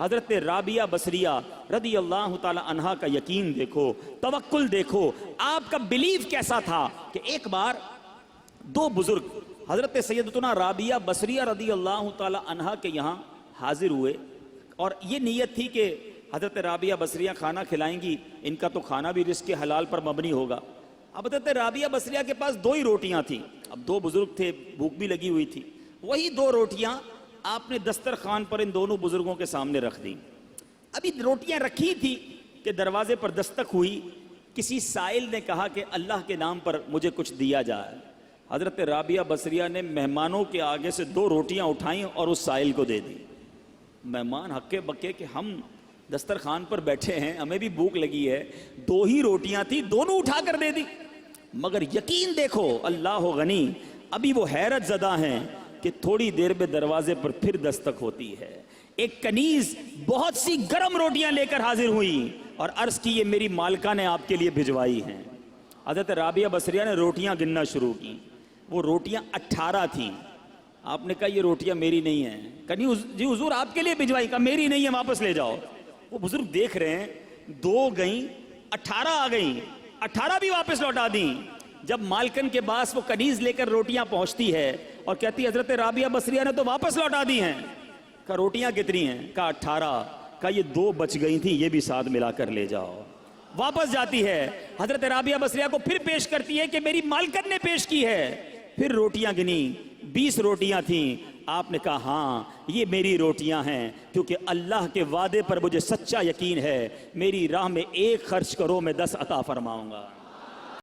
حضرت رابعہ بصریہ رضی اللہ تعالی عنہا کا یقین دیکھو، توکل دیکھو، آپ کا بلیف کیسا تھا کہ ایک بار دو بزرگ حضرت سیدتنا رابعہ بصریہ رضی اللہ تعالی عنہا کے یہاں حاضر ہوئے، اور یہ نیت تھی کہ حضرت رابعہ بصریہ کھانا کھلائیں گی، ان کا تو کھانا بھی رزق حلال پر مبنی ہوگا۔ اب حضرت رابعہ بصریہ کے پاس دو ہی روٹیاں تھیں، اب دو بزرگ تھے، بھوک بھی لگی ہوئی تھی، وہی دو روٹیاں آپ نے دسترخوان پر ان دونوں بزرگوں کے سامنے رکھ دیں۔ ابھی روٹیاں رکھی تھی کہ دروازے پر دستک ہوئی، کسی سائل نے کہا کہ اللہ کے نام پر مجھے کچھ دیا جائے۔ حضرت رابعہ بصریہ نے مہمانوں کے آگے سے دو روٹیاں اٹھائیں اور اس سائل کو دے دی۔ مہمان ہکے بکے کہ ہم دسترخوان پر بیٹھے ہیں، ہمیں بھی بھوک لگی ہے، دو ہی روٹیاں تھی، دونوں اٹھا کر دے دی۔ مگر یقین دیکھو، اللہ غنی، ابھی وہ حیرت زدہ ہیں کہ تھوڑی دیر میں دروازے پر پھر دستک ہوتی ہے۔ ایک کنیز بہت سی گرم روٹیاں لے کر حاضر ہوئی اور عرض کی یہ میری مالکہ نے آپ کے لیے بھجوائی ہیں۔ حضرت رابعہ بصریہ نے روٹیاں گننا شروع کی، وہ روٹیاں 18 تھیں۔ آپ نے کہا یہ روٹیاں میری نہیں ہیں۔ کہا جی حضور آپ کے لیے بھجوائی، کہا میری نہیں ہے، واپس لے جاؤ۔ وہ بزرگ دیکھ رہے ہیں، دو گئیں، 18 آ گئیں، 18 بھی واپس لوٹا دیں۔ جب مالکن کے پاس وہ کنیز لے کر روٹیاں پہنچتی ہے اور کہتی حضرت رابعہ بصریہ نے تو واپس لوٹا دی ہیں۔ کہا روٹیاں کتنی ہیں؟ کہا 18۔ کہا یہ دو بچ گئی تھیں، یہ بھی ساتھ ملا کر لے جاؤ۔ واپس جاتی ہے، حضرت رابعہ بصریہ کو پھر پیش کرتی ہے کہ میری مالکن نے پیش کی ہے۔ پھر روٹیاں گنی، 20 روٹیاں تھیں۔ آپ نے کہا ہاں یہ میری روٹیاں ہیں، کیونکہ اللہ کے وعدے پر مجھے سچا یقین ہے، میری راہ میں 1 خرچ کرو میں 10 عطا فرماؤں گا۔